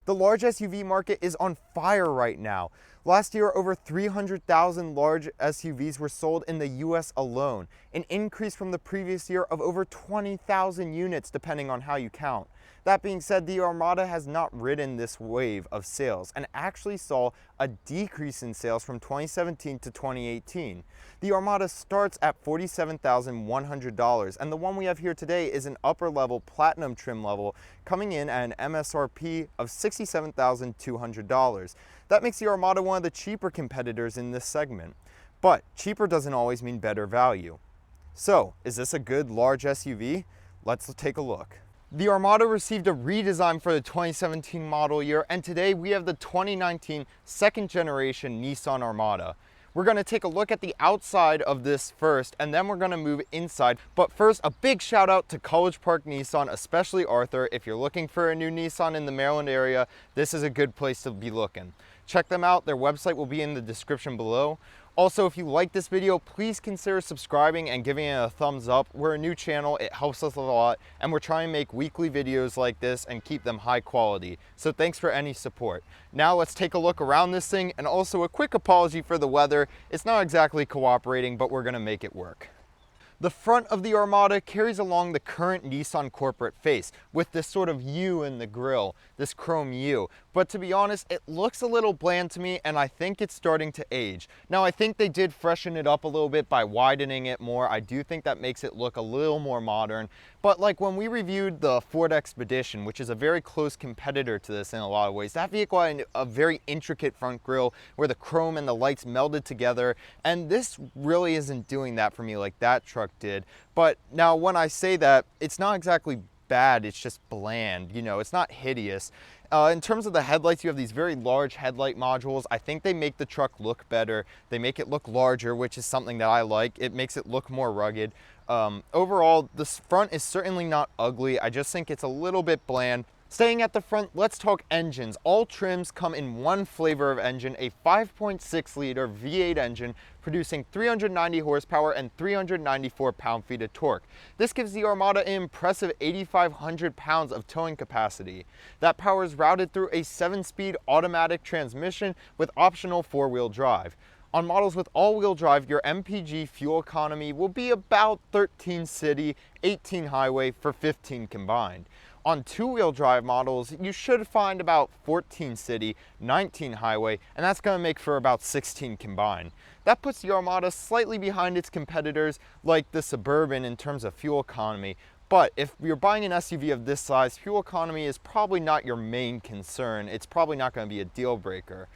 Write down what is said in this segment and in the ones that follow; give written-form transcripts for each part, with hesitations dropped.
The large SUV market is on fire right now. Last year, over 300,000 large SUVs were sold in the US alone, an increase from the previous year of over 20,000 units depending on how you count. That being said, the Armada has not ridden this wave of sales and actually saw a decrease in sales from 2017 to 2018. The Armada starts at $47,100, and the one we have here today is an upper level platinum trim level coming in at an MSRP of $67,200. That makes the Armada one of the cheaper competitors in this segment. But cheaper doesn't always mean better value. So, is this a good large SUV? Let's take a look. The Armada received a redesign for the 2017 model year, and today we have the 2019 second generation Nissan Armada. We're going to take a look at the outside of this first, and then we're going to move inside. But first, a big shout out to College Park Nissan, especially Arthur. If you're looking for a new Nissan in the Maryland area, this is a good place to be looking. Check them out. Their website will be in the description below. Also, if you like this video, please consider subscribing and giving it a thumbs up. We're a new channel, it helps us a lot, and we're trying to make weekly videos like this and keep them high quality. So thanks for any support. Now let's take a look around this thing, and also a quick apology for the weather. It's not exactly cooperating, but we're gonna make it work. The front of the Armada carries along the current Nissan corporate face with this sort of U in the grille, this chrome U. But to be honest, it looks a little bland to me, and I think it's starting to age. Now, I think they did freshen it up a little bit by widening it more. I do think that makes it look a little more modern. But like when we reviewed the Ford Expedition, which is a very close competitor to this in a lot of ways, that vehicle had a very intricate front grille where the chrome and the lights melded together, and this really isn't doing that for me like that truck did. But now when I say that, it's not exactly bad, it's just bland, you know, it's not hideous. In terms of the headlights, you have these very large headlight modules. I think they make the truck look better. They make it look larger, which is something that I like. It makes it look more rugged. Overall, this front is certainly not ugly. I just think it's a little bit bland. Staying at the front, let's talk engines. All trims come in one flavor of engine, a 5.6 liter V8 engine producing 390 horsepower and 394 pound-feet of torque. This gives the Armada an impressive 8,500 pounds of towing capacity. That power is routed through a 7-speed automatic transmission with optional 4-wheel drive. On models with all-wheel drive, your MPG fuel economy will be about 13 city, 18 highway for 15 combined. On 2-wheel drive models, you should find about 14 city, 19 highway, and that's going to make for about 16 combined. That puts the Armada slightly behind its competitors like the Suburban in terms of fuel economy. But if you're buying an SUV of this size, fuel economy is probably not your main concern. It's probably not going to be a deal breaker.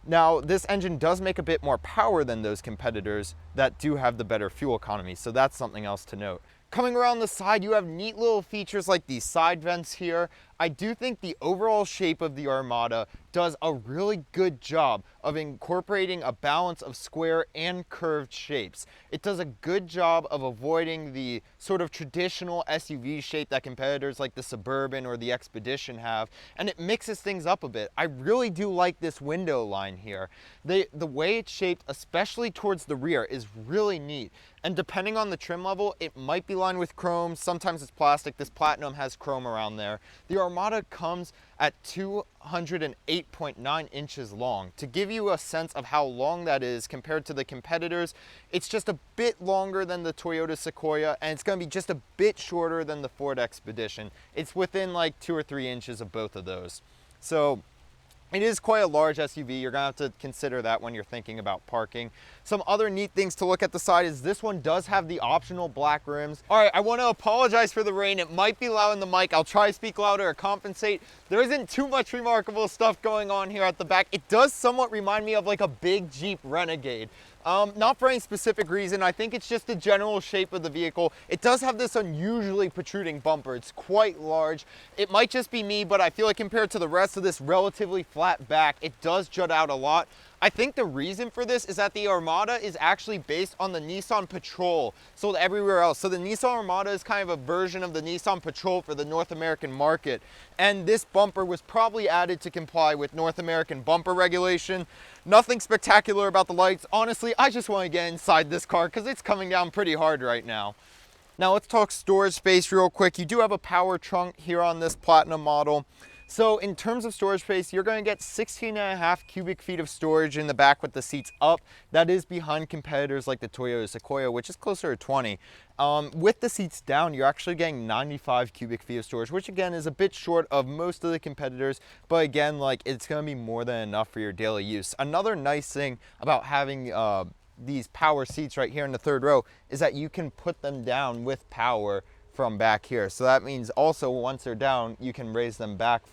Now, this engine does make a bit more power than those competitors that do have the better fuel economy, so that's something else to note. Coming around the side, you have neat little features like these side vents here. I do think the overall shape of the Armada does a really good job of incorporating a balance of square and curved shapes. It does a good job of avoiding the sort of traditional SUV shape that competitors like the Suburban or the Expedition have, and it mixes things up a bit. I really do like this window line here. The way it's shaped, especially towards the rear, is really neat. And depending on the trim level, it might be lined with chrome, sometimes it's plastic. This Platinum has chrome around there. The Armada comes at 208.9 inches long. To give you a sense of how long that is compared to the competitors, it's just a bit longer than the Toyota Sequoia, and it's going to be just a bit shorter than the Ford Expedition. It's within like 2 or 3 inches of both of those. So it is quite a large SUV. You're gonna have to consider that when you're thinking about parking. Some other neat things to look at the side is this one does have the optional black rims. All right, I want to apologize for the rain. It might be loud in the mic. I'll try to speak louder or compensate. There isn't too much remarkable stuff going on here at the back. It does somewhat remind me of like a big Jeep Renegade. Not for any specific reason. I think it's just the general shape of the vehicle. It does have this unusually protruding bumper. It's quite large. It might just be me, but I feel like compared to the rest of this relatively flat back, it does jut out a lot. I think the reason for this is that the Armada is actually based on the Nissan Patrol sold everywhere else. So the Nissan Armada is kind of a version of the Nissan Patrol for the North American market. And this bumper was probably added to comply with North American bumper regulation. Nothing spectacular about the lights. Honestly, I just want to get inside this car because it's coming down pretty hard right now. Now let's talk storage space real quick. You do have a power trunk here on this Platinum model. So in terms of storage space, you're going to get 16.5 cubic feet of storage in the back with the seats up. That is behind competitors like the Toyota Sequoia, which is closer to 20. With the seats down, you're actually getting 95 cubic feet of storage, which again is a bit short of most of the competitors, but again, like, it's going to be more than enough for your daily use. Another nice thing about having these power seats right here in the third row is that you can put them down with power from back here. So that means also once they're down, you can raise them up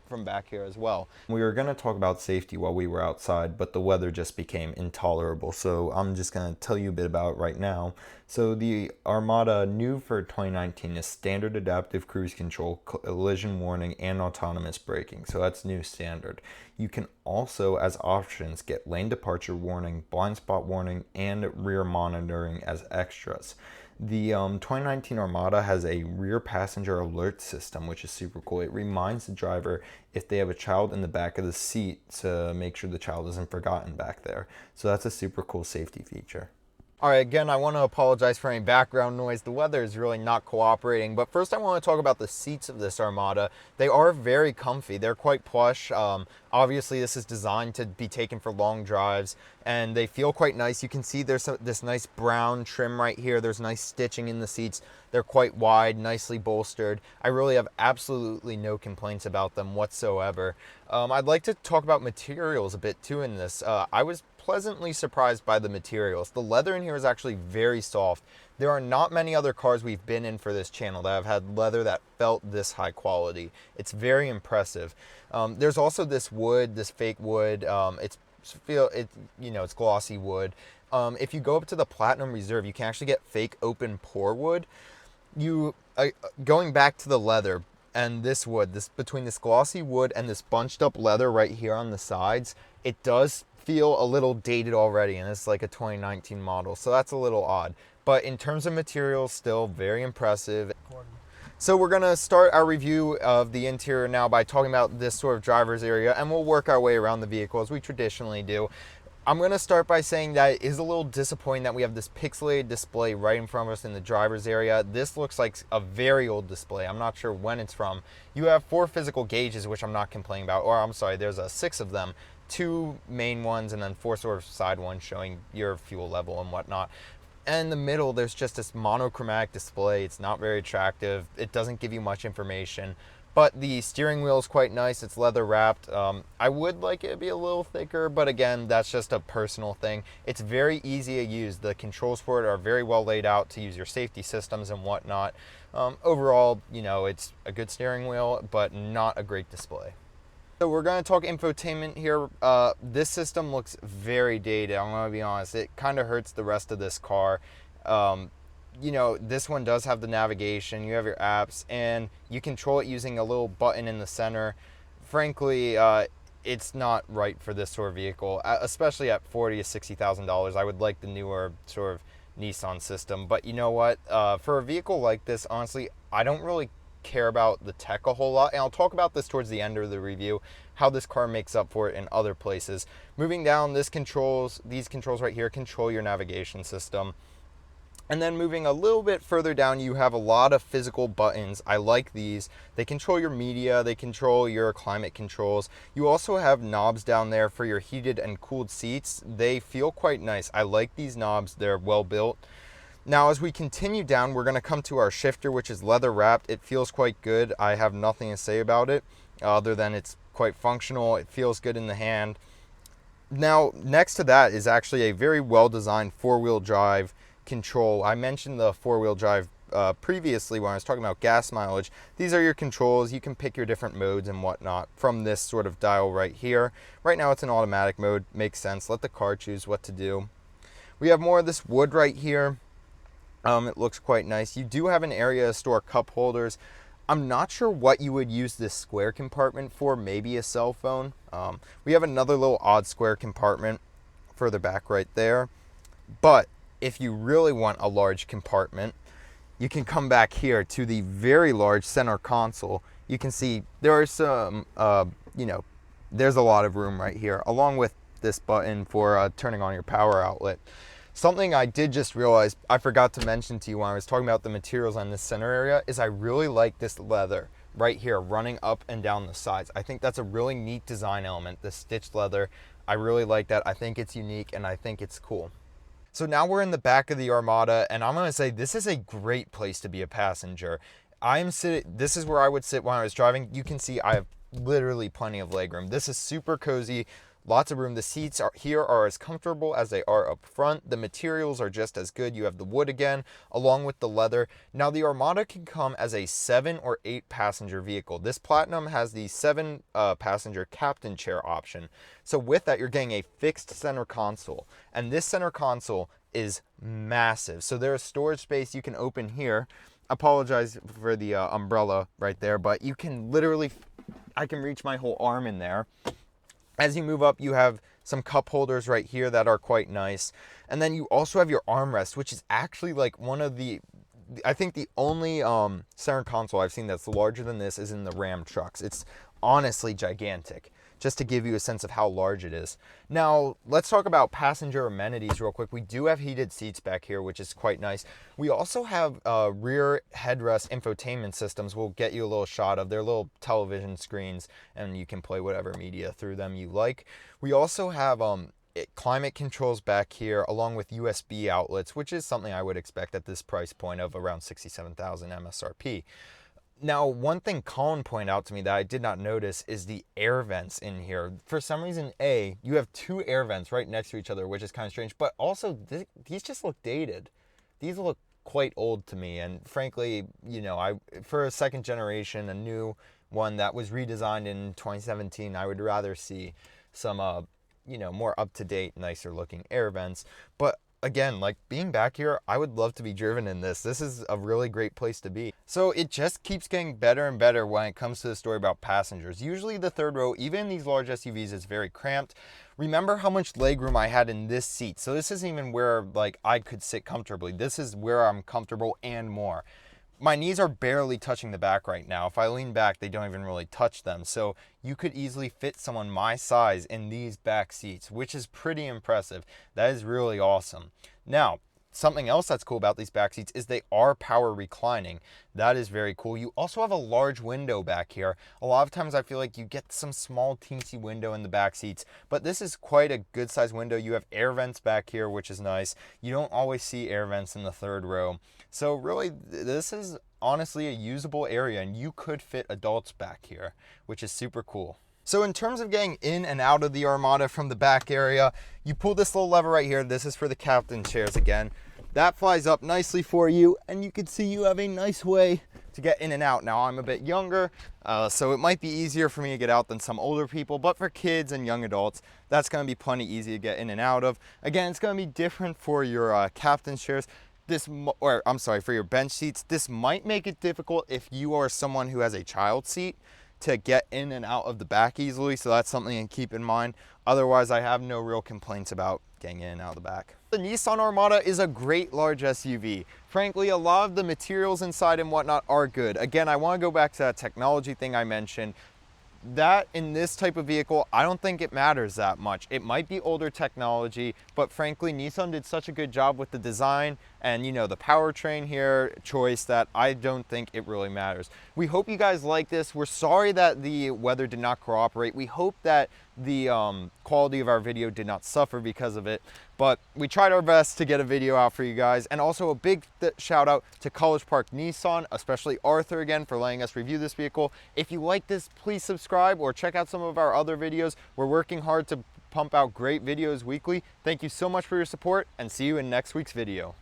from back here as well. We were going to talk about safety while we were outside, but the weather just became intolerable. So I'm just going to tell you a bit about it right now. So the Armada new for 2019 is standard adaptive cruise control, collision warning, and autonomous braking. So that's new standard. You can also, as options, get lane departure warning, blind spot warning, and rear monitoring as extras. The 2019 Armada has a rear passenger alert system, which is super cool. It reminds the driver if they have a child in the back of the seat to make sure the child isn't forgotten back there. So that's a super cool safety feature. All right, again, I want to apologize for any background noise. The weather is really not cooperating, but first I want to talk about the seats of this Armada. They are very comfy. They're quite plush. Obviously, this is designed to be taken for long drives, and they feel quite nice. You can see there's this nice brown trim right here. There's nice stitching in the seats. They're quite wide, nicely bolstered. I really have absolutely no complaints about them whatsoever. I'd like to talk about materials a bit too in this. I was pleasantly surprised by the materials. The leather in here is actually very soft. There are not many other cars we've been in for this channel that have had leather that felt this high quality. It's very impressive. There's also this wood, this fake wood. It's glossy wood. If you go up to the Platinum Reserve, you can actually get fake open pore wood. Going back to the leather and this wood, between this glossy wood and this bunched up leather right here on the sides, it does feel a little dated already, and it's like a 2019 model, so that's a little odd. But in terms of materials, still very impressive. So we're gonna start our review of the interior now by talking about this sort of driver's area, and we'll work our way around the vehicle as we traditionally do. I'm gonna start by saying that it is a little disappointing that we have this pixelated display right in front of us in the driver's area. This looks like a very old display. I'm not sure when it's from. You have 4 physical gauges, which I'm not complaining about, or I'm sorry, there's 6 of them. 2 main ones and then 4 sort of side ones showing your fuel level and whatnot. And in the middle, there's just this monochromatic display. It's not very attractive. It doesn't give you much information. But the steering wheel is quite nice. It's leather wrapped. I would like it to be a little thicker, but again, that's just a personal thing. It's very easy to use. The controls for it are very well laid out to use your safety systems and whatnot. Overall, it's a good steering wheel, but not a great display. So we're going to talk infotainment here. This system looks very dated. I'm going to be honest. It kind of hurts the rest of this car. This one does have the navigation. You have your apps, and you control it using a little button in the center. Frankly, it's not right for this sort of vehicle, especially at $40,000 to $60,000. I would like the newer sort of Nissan system. But you know what? For a vehicle like this, honestly, I don't really care about the tech a whole lot, and I'll talk about this towards the end of the review, how this car makes up for it in other places. Moving down, these controls right here control your navigation system. And then moving a little bit further down, you have a lot of physical buttons. I like these. They control your media, they control your climate controls. You also have knobs down there for your heated and cooled seats. They feel quite nice. I like these knobs, they're well built. Now, as we continue down, we're going to come to our shifter, which is leather wrapped. It feels quite good. I have nothing to say about it other than it's quite functional. It feels good in the hand. Now, next to that is actually a very well-designed 4-wheel drive control. I mentioned the 4-wheel drive previously when I was talking about gas mileage. These are your controls. You can pick your different modes and whatnot from this sort of dial right here. Right now, it's in automatic mode. Makes sense. Let the car choose what to do. We have more of this wood right here. It looks quite nice. You do have an area to store cup holders. I'm not sure what you would use this square compartment for, maybe a cell phone. We have another little odd square compartment further back right there. But if you really want a large compartment, you can come back here to the very large center console. You can see there are some, there's a lot of room right here, along with this button for turning on your power outlet. Something I did just realize I forgot to mention to you when I was talking about the materials on this center area is I really like this leather. right here running up and down the sides. I think that's a really neat design element, the stitched leather. I really like that. I think it's unique and I think it's cool. So now we're in the back of the Armada, and I'm gonna say this is a great place to be a passenger. This is where I would sit when I was driving. You can see I have literally plenty of legroom. This is super cozy, lots of room. The seats here are as comfortable as they are up front. The materials are just as good. You have the wood again, along with the leather. Now the Armada can come as a 7 or 8 passenger vehicle. This Platinum has the 7 passenger captain chair option. So with that, you're getting a fixed center console, and this center console is massive. So there's storage space you can open here. Apologize for the umbrella right there, but you can literally, I can reach my whole arm in there. As you move up, you have some cup holders right here that are quite nice. And then you also have your armrest, which is actually like one of the, I think the only center console I've seen that's larger than this is in the Ram trucks. It's honestly gigantic, just to give you a sense of how large it is. Now, let's talk about passenger amenities real quick. We do have heated seats back here, which is quite nice. We also have rear headrest infotainment systems. We'll get you a little shot of. They're little television screens, and you can play whatever media through them you like. We also have climate controls back here, along with USB outlets, which is something I would expect at this price point of around $67,000 MSRP. Now, one thing Colin pointed out to me that I did not notice is the air vents in here. For some reason, you have 2 air vents right next to each other, which is kind of strange, but also these just look dated. These look quite old to me, and frankly, you know, for a second generation, a new one that was redesigned in 2017, I would rather see some, you know, more up-to-date, nicer looking air vents. But again, like being back here, I would love to be driven in this. This is a really great place to be. So it just keeps getting better and better when it comes to the story about passengers. Usually the third row, even in these large SUVs, is very cramped. Remember how much legroom I had in this seat. So this isn't even where like I could sit comfortably. This is where I'm comfortable and more. My knees are barely touching the back right now. If I lean back, they don't even really touch them. So you could easily fit someone my size in these back seats, which is pretty impressive. That is really awesome. Now, something else that's cool about these back seats is they are power reclining. That is very cool. You also have a large window back here. A lot of times I feel like you get some small teensy window in the back seats, but this is quite a good sized window. You have air vents back here, which is nice. You don't always see air vents in the third row. So really, this is honestly a usable area, and you could fit adults back here, which is super cool. So in terms of getting in and out of the Armada from the back area, you pull this little lever right here. This is for the captain chairs again. That flies up nicely for you, and you can see you have a nice way to get in and out. Now, I'm a bit younger, so it might be easier for me to get out than some older people, but for kids and young adults, that's gonna be plenty easy to get in and out of. Again, it's gonna be different for your captain chairs. For your bench seats. This might make it difficult if you are someone who has a child seat to get in and out of the back easily, so that's something to keep in mind. Otherwise, I have no real complaints about getting in and out of the back. The Nissan Armada is a great large SUV. Frankly, a lot of the materials inside and whatnot are good. Again, I want to go back to that technology thing I mentioned. That in this type of vehicle, I don't think it matters that much. It might be older technology, but frankly, Nissan did such a good job with the design and, you know, the powertrain here choice that I don't think it really matters. We hope you guys like this. We're sorry that the weather did not cooperate. We hope that the quality of our video did not suffer because of it, but we tried our best to get a video out for you guys. And also a big shout out to College Park Nissan, especially Arthur again for letting us review this vehicle. If you like this, please subscribe or check out some of our other videos. We're working hard to pump out great videos weekly. Thank you so much for your support, and see you in next week's video.